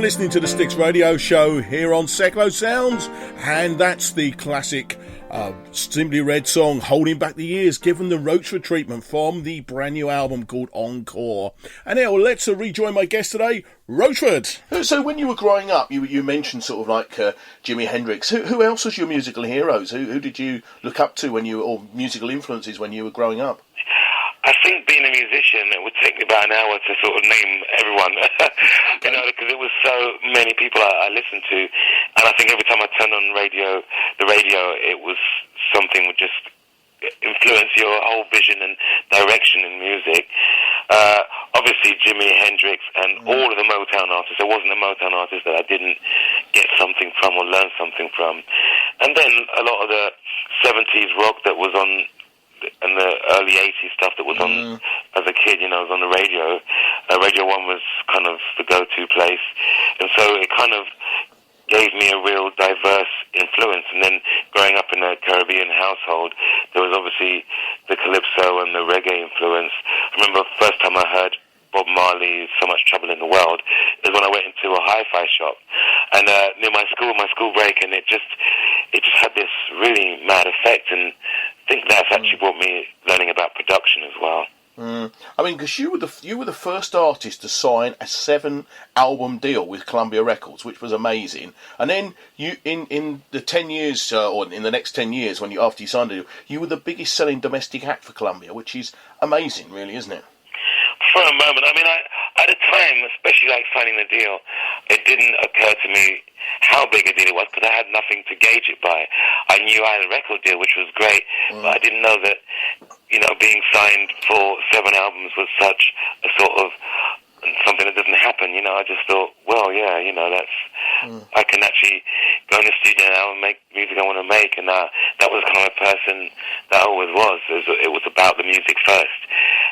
listening to the Sticks Radio Show here on Seclo Sounds, and that's the classic Simply Red song, Holding Back the Years, given the Roachford treatment from the brand new album called Encore. And now let's rejoin my guest today, Roachford. So when you were growing up, you mentioned sort of like Jimi Hendrix. Who else was your musical heroes? Who did you look up to or musical influences when you were growing up? I think being a musician, it would take me about an hour to sort of name everyone, you know, because it was so many people I listened to, and I think every time I turned on the radio, it was something would just influence your whole vision and direction in music. Obviously, Jimi Hendrix and all of the Motown artists. There wasn't a Motown artist that I didn't get something from or learn something from. And then a lot of the 70s rock that was on, and the early 80s stuff that was on as a kid, you know, was on the radio. Radio 1 was kind of the go-to place. And so it kind of gave me a real diverse influence. And then growing up in a Caribbean household, there was obviously the calypso and the reggae influence. I remember the first time I heard Bob Marley's So Much Trouble in the World is when I went into a hi-fi shop and near my school break, and it just had this really mad effect, and I think that's actually brought me learning about production as well. I mean, because you were the first artist to sign a 7-album deal with Columbia Records, which was amazing. And then you, in the 10 years, or in the next 10 years, after you signed a deal, you were the biggest selling domestic act for Columbia, which is amazing, really, isn't it? For a moment, I mean, at the time, especially like signing the deal, it didn't occur to me how big a deal it was, because I had nothing to gauge it by. I knew I had a record deal, which was great, but I didn't know that, you know, being signed for 7 albums was such a sort of something that doesn't happen. You know, I just thought, well, yeah, you know, that's I can actually go in the studio now and make music I want to make, and that was kind of a person that I always was. It was about the music first,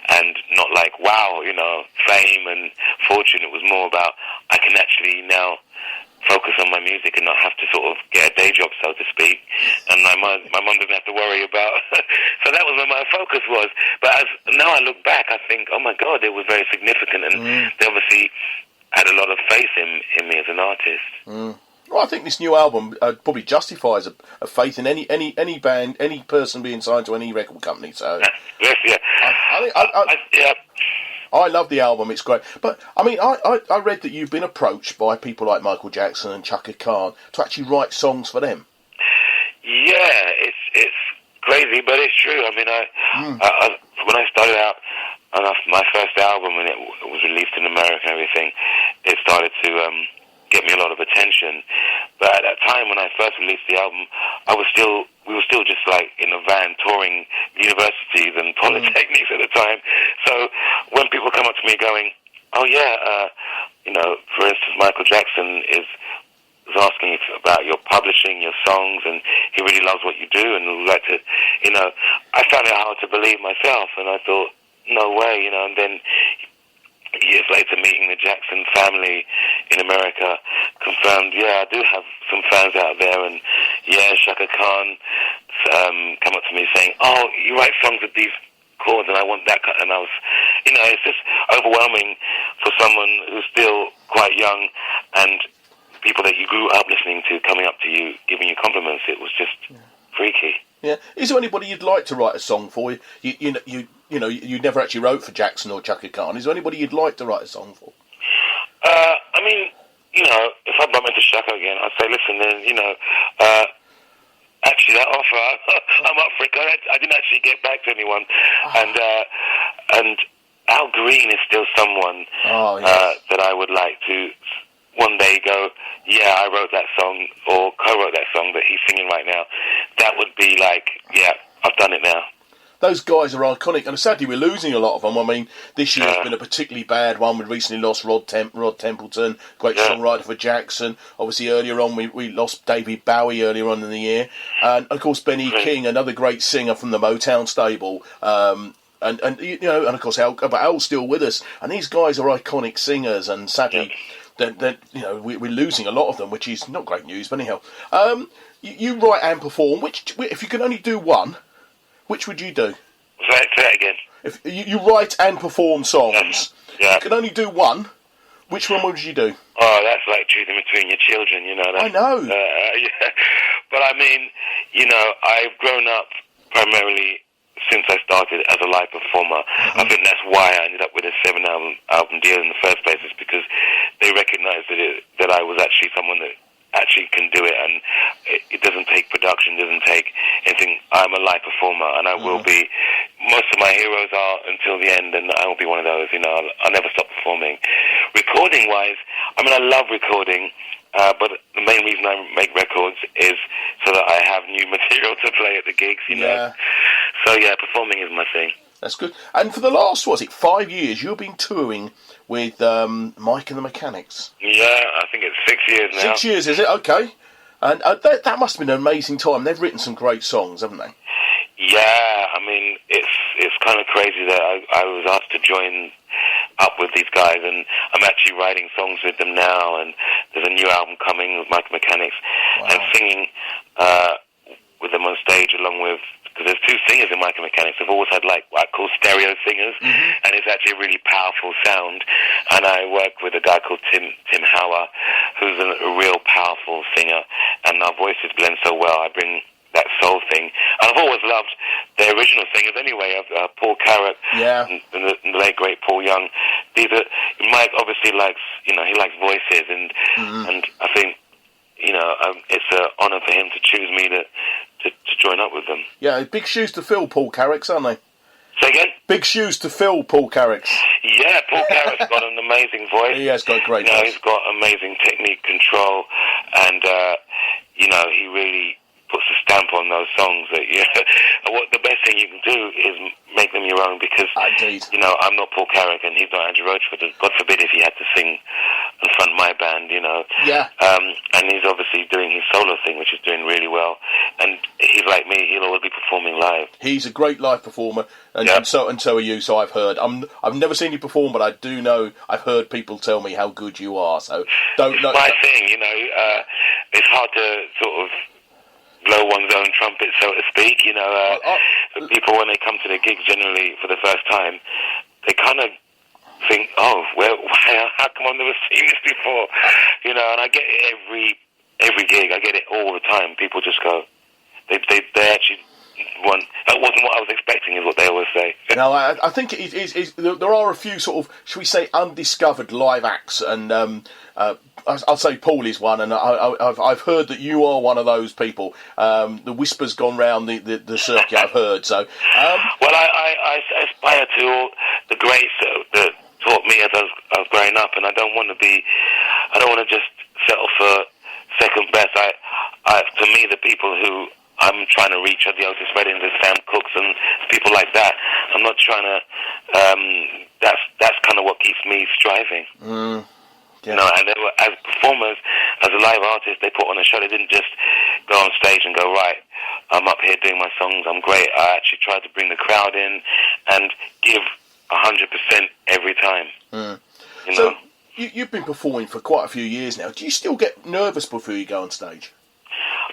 and not like, wow, you know, fame and fortune. It was more about, I can actually now focus on my music and not have to sort of get a day job, so to speak. And my mum didn't have to worry about. So that was where my focus was. But now I look back, I think, oh my God, it was very significant, and they obviously had a lot of faith in me as an artist. Well, I think this new album probably justifies a faith in any band, any person being signed to any record company. So yes, yeah. Yeah. I love the album, it's great. But, I mean, I read that you've been approached by people like Michael Jackson and Chaka Khan to actually write songs for them. Yeah, it's crazy, but it's true. I mean, I when I started out on my first album, and it was released in America and everything, it started to get me a lot of attention. But at that time, when I first released the album, we were still just like in a van touring universities and polytechnics at the time. So when people come up to me going, oh yeah, you know, for instance, Michael Jackson is asking about your publishing, your songs, and he really loves what you do, and would like to, you know, I found it hard to believe myself, and I thought, no way, you know. And then years later, meeting the Jackson family in America confirmed, yeah, I do have some fans out there, and yeah, Chaka Khan come up to me saying, oh, you write songs with these chords, and I want that, and I was, you know, it's just overwhelming for someone who's still quite young, and people that you grew up listening to coming up to you, giving you compliments. It was just freaky. Yeah. Is there anybody you'd like to write a song for? You know, you never actually wrote for Jackson or Chaka Khan. Is there anybody you'd like to write a song for? I mean, you know, if I bump into Chaka again, I'd say, listen, then, you know, actually that offer, I'm up for it. I didn't actually get back to anyone, and Al Green is still someone that I would like to one day go, yeah, I wrote that song, or co-wrote that song that he's singing right now. That would be like, yeah, I've done it now. Those guys are iconic, and sadly we're losing a lot of them. I mean, this year has been a particularly bad one. We recently lost Rod Templeton, great songwriter for Jackson. Obviously, earlier on we lost David Bowie earlier on in the year, and of course Benny King, another great singer from the Motown stable. And you know, and of course Al's still with us, and these guys are iconic singers, and sadly, you know, we're losing a lot of them, which is not great news. But anyhow, you write and perform. Which, if you could only do one, which would you do? Say that again. If you write and perform songs, if you could only do one, Which one would you do? Oh, that's like choosing between your children, you know. I know. Yeah. But I mean, you know, I've grown up primarily since I started as a live performer. I think that's why I ended up with a 7-album deal in the first place, is because they recognised that I was actually someone that actually can do it, and it doesn't take production, doesn't take anything. I'm a live performer, and I will be. Most of my heroes are until the end, and I will be one of those. You know, I'll never stop performing. Recording-wise, I mean, I love recording, but the main reason I make records is so that I have new material to play at the gigs. You know, so yeah, performing is my thing. That's good. And for the last, 5 years, you've been touring with Mike and the Mechanics. Yeah, I think it's 6 years now. 6 years, is it? Okay. And that must have been an amazing time. They've written some great songs, haven't they? Yeah, I mean, it's kind of crazy that I was asked to join up with these guys, and I'm actually writing songs with them now, and there's a new album coming with Mike and the Mechanics, and singing with them on stage along with, because there's two singers in Mike and Mechanics. I've always had like what I call stereo singers, and it's actually a really powerful sound. And I work with a guy called Tim Hauer, who's a real powerful singer, and our voices blend so well. I bring that soul thing. And I've always loved the original singers anyway, Paul Carrack and the late great Paul Young. Mike obviously likes, you know, he likes voices, and I think, you know, it's an honour for him to choose me to join up with them. Yeah, big shoes to fill, Paul Carrack's, aren't they? Say again? Big shoes to fill, Paul Carrack's. Yeah, Paul Carrack's got an amazing voice. He has got great voice. He's got amazing technique, control, and, you know, he really puts a stamp on those songs. That, you know, what the best thing you can do is make them your own, because, you know, I'm not Paul Carrack and he's not Andrew Roachford. God forbid if he had to sing in front of my band, you know. Yeah. And he's obviously doing his solo thing, which is doing really well. And he's like me, he'll always be performing live. He's a great live performer, and so are you, so I've heard. I've never seen you perform, but I do know, I've heard people tell me how good you are, so it's my thing, you know. It's hard to sort of blow one's own trumpet, so to speak, you know. People, when they come to the gigs generally for the first time, they kind of think, oh, how come I've never seen this before? You know, and I get it every gig. I get it all the time. People just go, they actually want, that wasn't what I was expecting, is what they always say. No, I think there are a few sort of, shall we say, undiscovered live acts, and I'll say Paul is one, and I've heard that you are one of those people. The whisper's gone round the circuit, I've heard. So, well, I aspire to all the greats that taught me as I was growing up, and I don't want to just settle for second best. To me, the people who I'm trying to reach are the Otis Reddings, the Sam Cooks, and people like that. I'm not trying to. That's kind of what keeps me striving. You know, and they were, as performers, as a live artist, they put on a show. They didn't just go on stage and go, right, I'm up here doing my songs, I'm great. I actually tried to bring the crowd in and give 100% every time. You know? You've been performing for quite a few years now. Do you still get nervous before you go on stage?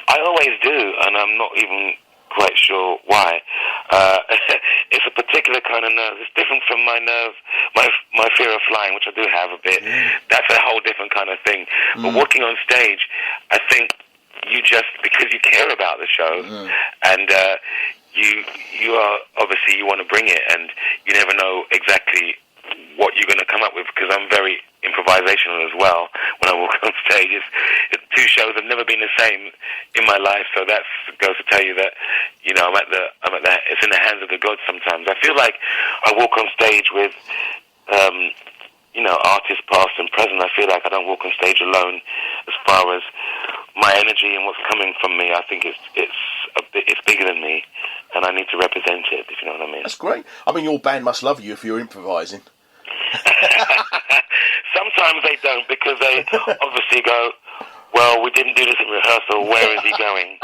I always do, and I'm not even quite sure why. It's a particular kind of nerve. It's different from my nerve, my fear of flying, which I do have a bit. That's a whole different kind of thing. But walking on stage, I think you just, because you care about the show, and you are, obviously you want to bring it, and you never know exactly what you're going to come up with, because I'm very improvisational as well when I walk on stage. It's two shows have never been the same in my life, so that goes to tell you that, you know, it's in the hands of the gods sometimes. I feel like I walk on stage with you know, artists past and present. I feel like I don't walk on stage alone as far as my energy and what's coming from me. I think it's bigger than me, and I need to represent it, if you know what I mean. That's great. I mean, your band must love you if you're improvising. Sometimes they don't, because they obviously go, well, we didn't do this in rehearsal, where is he going?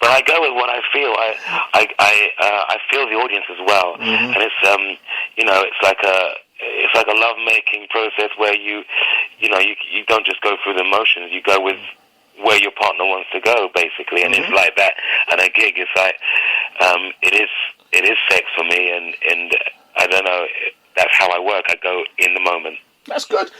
But I go with what I feel. I feel the audience as well, and it's you know, it's like a love-making process where you don't just go through the motions, you go with where your partner wants to go, basically, and it's like that. And a gig is like, it is sex for me, and I don't know, that's how I work. I go in the moment. That's good.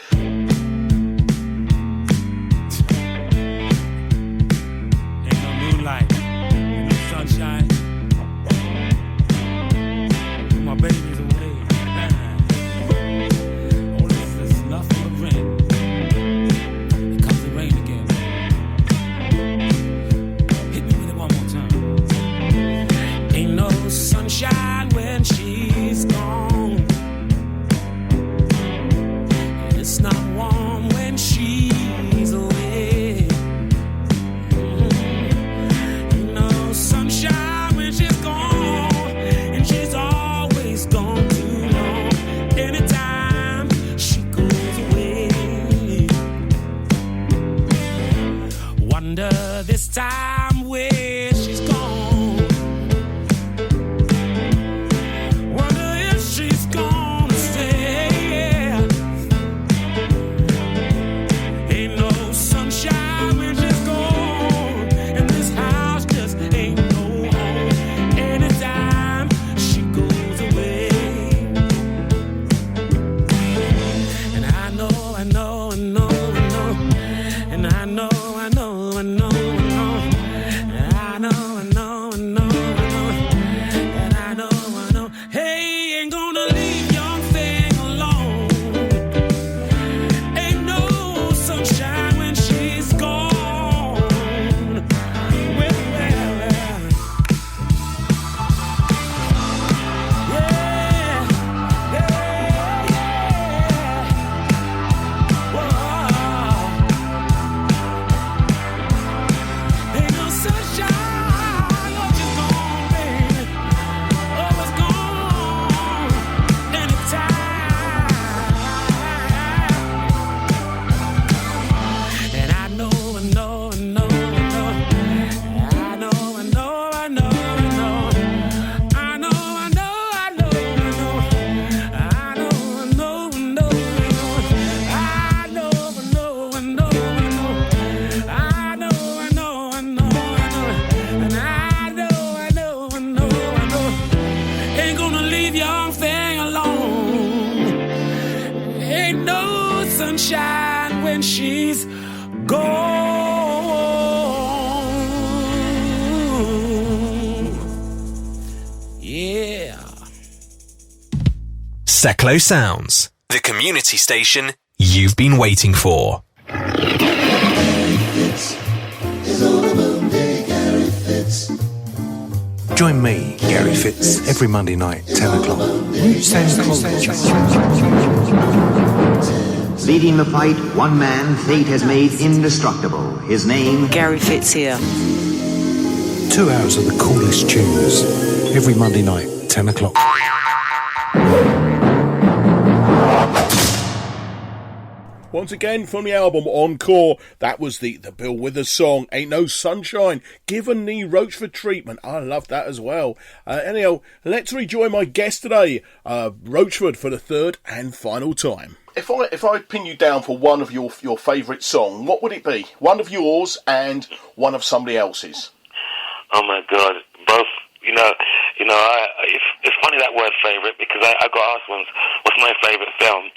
wonder this time where she's gone. Wonder if she's gonna stay. Ain't no sunshine when she's gone, and this house just ain't no home. Anytime she goes away, and I know, and I know, hey, ain't gonna leave young thing alone. Ain't no sunshine when she's gone. Well, yeah, whoa. Ain't no sunshine. Sunshine when she's gone. Yeah. Seclo Sounds, the community station you've been waiting for. Join me, Gary Fitz, every Monday night, 10 o'clock. Leading the fight, one man fate has made indestructible. His name, Gary Fitz here. 2 hours of the coolest tunes, every Monday night, 10 o'clock. Once again from the album Encore, that was the Bill Withers song, Ain't No Sunshine, Given the Roachford treatment. I love that as well. Anyhow, let's rejoin my guest today, Roachford, for the third and final time. If I pin you down for one of your favourite song, what would it be? One of yours and one of somebody else's? Oh my God, both. It's funny that word favourite, because I got asked once what's my favourite film,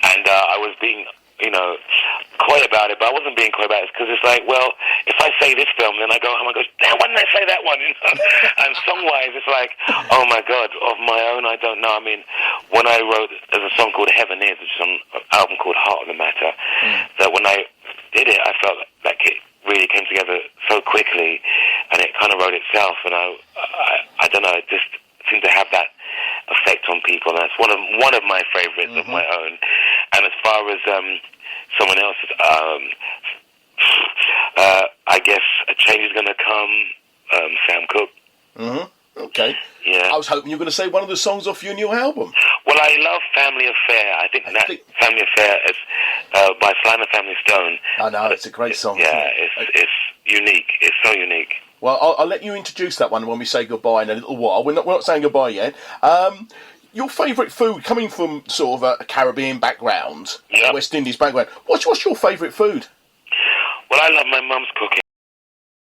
and I was being coy about it, but I wasn't being coy about it, because it's like, well, if I say this film, then I go home and go, damn, why didn't I say that one? And song-wise, it's like, oh my God, of my own, I don't know. I mean, when I wrote, there's a song called Heaven Is, which is on an album called Heart of the Matter, that when I did it, I felt like it really came together so quickly, and it kind of wrote itself, and I don't know, it just seemed to have that effect on people, and that's one of my favourites of my own. And as far as someone else's, I guess A Change Is Gonna Come, Sam Cooke. Okay. Yeah. I was hoping you were going to say one of the songs off your new album. Well, I love Family Affair. I think Family Affair is by Sly and the Family Stone. I know, it's a great song. Yeah, isn't it? it's unique. It's so unique. Well, I'll let you introduce that one when we say goodbye in a little while. We're not saying goodbye yet. Your favourite food, coming from sort of a Caribbean background, West Indies background, what's your favourite food? Well, I love my mum's cooking.